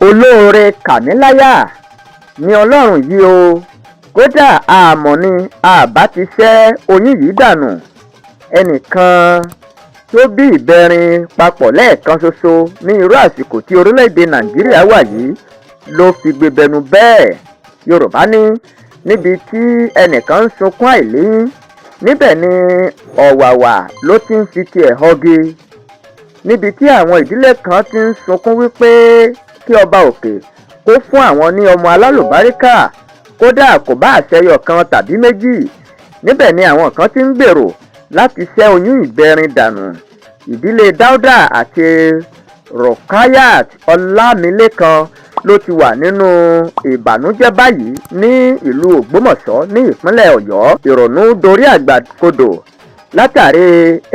olóore kàmíláyà ni ọlọ́run yìí o, kódà àmọ́ ni àbá ti ṣẹ́ oyún yìí dànù. ẹnìkan tó bí ìbẹrin papọ̀ lẹ́ẹ̀kan ṣoṣo ní irú àsìkò tí orílẹ̀-èdè nàìjíríà wà yìí ló fi gbẹbẹnu bẹ́ẹ̀. yorùbá ní níbi tí ẹnìkan ń sunkún àìléyìn níbẹ̀ ni ọ̀wàwà ló ti ń fi tiẹ̀ họgi. níbi tí àwọn ìdílé kan ti ń sunkún wípé kí ọba òkè kó fún àwọn ní ọmọ alálùbáríkà, kódà kò bá àṣẹyọ kan tàbí méjì, níbẹ̀ ni àwọn kan ti ń gbèrò láti ṣẹ́ oyún ìbẹrin dànù. ìdílé dáúdà àti rukayat ọlámilékan ló ti wà nínú ìbànújẹ́ báyìí ní ìlú ògbómọ̀ṣọ́ ní ìpínlẹ̀ ọ̀yọ́. ìrònú dorí àgbàkodò látàrí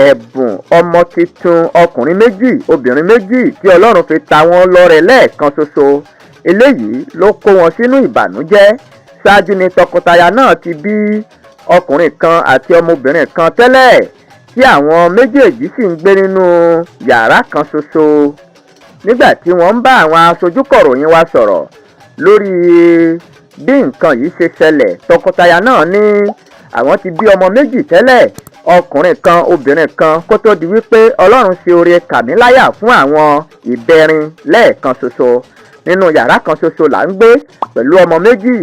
ẹ̀bùn ọmọ tuntun ọkùnrin méjì obìnrin méjì tí ọlọ́run fi ta wọ́n lọ́rẹ lẹ́ẹ̀kan ṣoṣo. eléyìí ló kó wọn sínú ìbànújẹ́. ṣáájú ni tọkọtaya náà ti bí ọkùnrin kan àti ọmọbìnrin kan tẹ́lẹ̀ tí àwọn méjèèjì sì ń gbé nínú yàrá kan ṣoṣo. nígbà tí wọ́n ń bá àwọn aṣojúkọ̀ròyìn wa sọ̀rọ̀ lórí bí nǹkan yìí ṣe ṣẹlẹ̀, tọkọtaya náà ní àwọn ti bí ọmọ méjì tẹ́lẹ̀, ọkùnrin kan obìnrin kan, kó tó di wípé ọlọ́run ṣe oore kàmíláyà fún àwọn ìbẹrin lẹ́ẹ̀kan ṣoṣo. nínú yàrá kan ṣoṣo là ń gbé pẹ̀lú ọmọ méjì.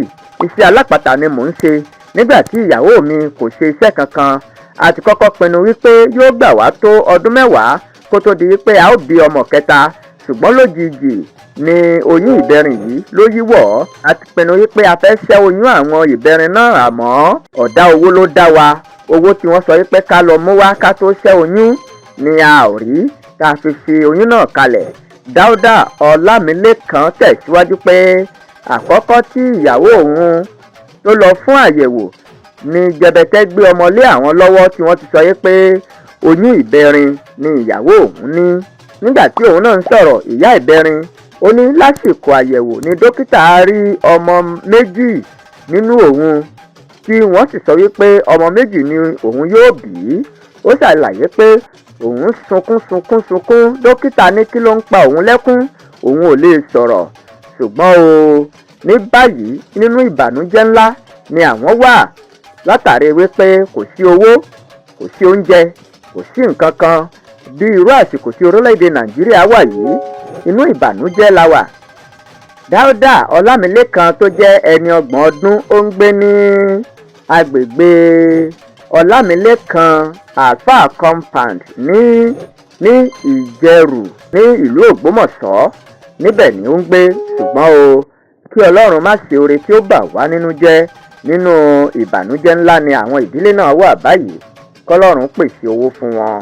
iṣẹ́ alápàtà ni mò ń ṣe nígbà tí ìyàwó mi kò ṣe iṣẹ́ kankan. a ti kọ́kọ́ pinnu wípé yóò gbà wá tó ọdún mẹ́wàá kó tó di wípé a ó bí ọmọ kẹta, ṣùgbọ́n lójijì ni oyún ìbẹrin yìí ló yíwọ́. a ti pinnu wípé a fẹ́ ṣẹ́ oyún àwọn ìbẹrin náà, àmọ́ ọ̀dá owó ló dá wa. owó tí wọ́n sọ wípé ká lọ mú wá ká tó ṣẹ́ oyún ni a ò rí, tá a fi fi oyún náà kalẹ̀. dáúdà ọlámilékan tẹ̀síwájú pé àkọ́kọ́ tí ìyàwó òun tó lọ fún àyẹ̀wò ni jẹbẹtẹ gbé ọmọ lé àwọn lọ́wọ́ tí wọ́n ti sọ yé pé oyún ìbẹrin ni ìyàwó òun ní. nígbà tí òun náà ń sọ̀rọ̀, ìyá ìbẹrin ó ní lásìkò àyẹ̀wò ni dókítà rí ọmọ méjì nínú òun tí wọ́n sì sọ wípé ọmọ méjì ni òun yóò bí. ó ṣàlàyé pé òun sunkún. dókítà ní kí ló ń pa òun lẹ́kún, òun ò lè sọ̀rọ̀. ṣùgbọ́n o ní báyìí nínú ìbànújẹ́ ńlá ni àwọn wà látàrí wípé kò sí owó, kò sí oúnjẹ, kò sí nǹkan kan. bí irú àsìkò tí orílẹ̀-èdè nàìjíríà wà yìí, inú ìbànújẹ́ la wà. dáúdà ọlámilékan tó jẹ́ ẹni 30 ọdún ó ń gbé ní agbègbè ọlámilékan alfa compound ní ìjẹrù ní ìlú ògbómọ̀ṣọ́. níbẹ̀ ni ó ń gbé. ṣùgbọ́n o kí ọlọ́run má ṣe oore tí ó bà wá nínú jẹ́. nínú ìbànújẹ́ ńlá ni àwọn ìdílé náà wà báyìí. kọ́lọ́run pèsè owó fún wọn.